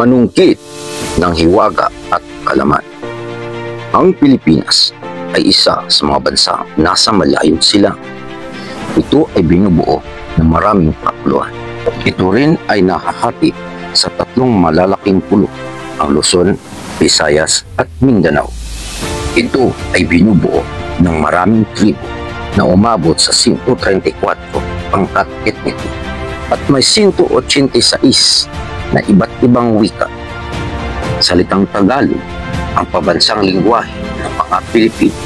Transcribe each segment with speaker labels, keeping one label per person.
Speaker 1: manungkit ng hiwaga at kalaman. Ang Pilipinas ay isa sa mga bansang nasa malayong silang. Ito ay binubuo ng maraming kapuluan. Ito rin ay nahahati sa tatlong malalaking pulo, ang Luzon, Visayas at Mindanao. Ito ay binubuo ng maraming tribo na umabot sa 134 pangkat etniko at may 186 na iba't ibang wika. Salitang Tagalog ang pabansang lingwahe ng mga Pilipino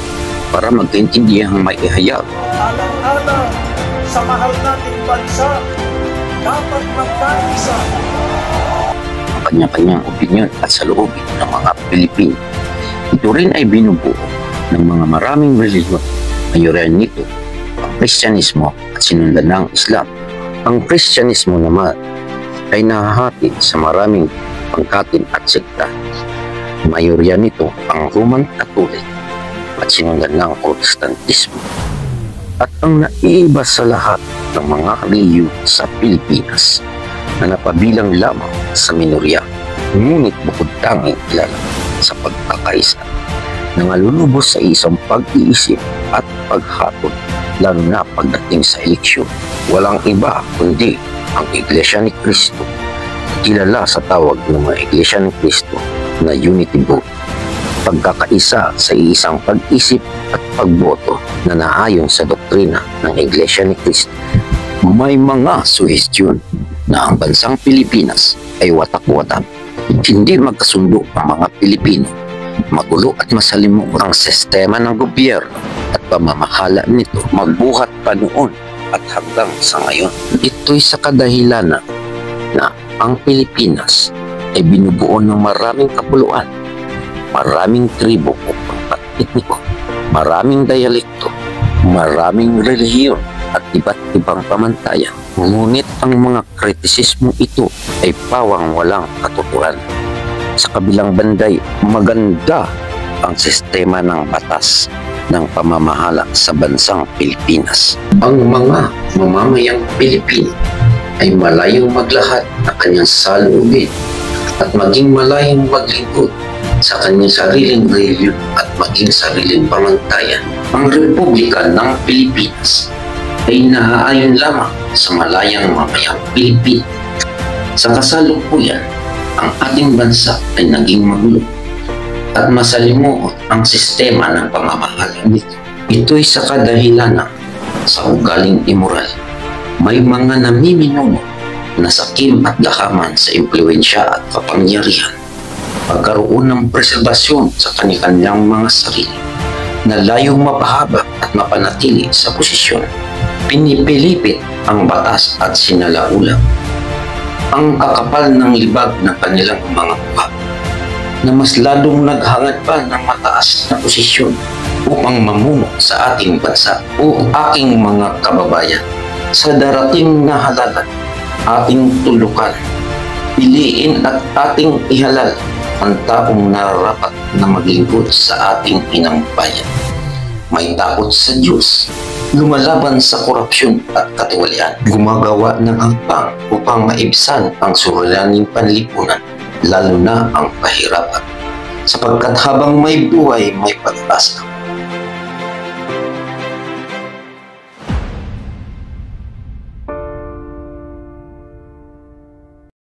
Speaker 1: para magkaintindihang may ihayag.
Speaker 2: Alang-alang sa mahal nating bansa, dapat magkaisa.
Speaker 1: Ang kanya-kanyang opinyon at saloobin ng mga Pilipino. Ito rin ay binubuo ng mga maraming relihiyon. Mayroon nito ang Kristyanismo at sinundan ng Islam. Ang Kristyanismo naman ay nahahati sa maraming pangkatin at sekta. Mayorya nito ang Roman Catholic at sinundan ng Protestantismo. At ang naiiba sa lahat ng mga relihiyon sa Pilipinas na napabilang lamang sa minorya, ngunit bukod tanging kilala sa pagkakaisa, nangalulubos sa isang pag-iisip at paghatol, lalo na pagdating sa eleksyon. Walang iba kundi ang Iglesia ni Cristo, kilala sa tawag ng mga Iglesia ni Cristo na Unity Vote. Pagkakaisa sa isang pag-isip at pagboto na naayon sa doktrina ng Iglesia ni Cristo. May mga suhestyon na ang bansang Pilipinas ay watak-watak. Hindi magkasundo ang mga Pilipino. Magulo at masalimuot ang sistema ng gobyerno at pamamahala nito magbuhat pa noon at hanggang sa ngayon. Ito'y sa kadahilanan na ang Pilipinas ay binubuo ng maraming kapuluan, maraming tribo o pangkat etniko, maraming dialekto, maraming relihiyon at iba't ibang pamantayan. Ngunit ang mga kritisismo ito ay pawang walang katuturan. Sa kabilang banday, maganda ang sistema ng batas ng pamamahala sa bansang Pilipinas. Ang mga mamamayang Pilipino ay malayong maglahad ng kanyang saloobin at maging malayong maglingkod sa kanyang sariling relihiyon at maging sariling pamantayan. Ang Republika ng Pilipinas ay naaayon lamang sa malayang mamayang Pilipino. Sa kasalukuyan, ang ating bansa ay naging magulo at masalimuot ang sistema ng pamamahala nito. Ito'y sa kadahilanan sa ugaling immoral. May mga namiminuno na sakim at gahaman sa impluwensya at kapangyarihan. Pagkaroon ng preserbasyon sa kanilang mga sarili na layong mapahaba at mapanatili sa posisyon. Pinipilipit ang batas at sinalaulang ang kakapal ng libag ng kanilang mga mukha na mas lalong naghangad pa ng mataas na posisyon upang mamuno sa ating bansa. O aking mga kababayan, sa darating na halalan, ating tulukan, piliin at ating ihalal ang taong nararapat na maglingkod sa ating inang bayan. May takot sa Diyos, lumalaban sa korupsyon at katiwalian, gumagawa ng hakbang upang maibsan ang suliraning panlipunan, lalo na ang kahirapan. Sapagkat habang may buhay, may pag-asa.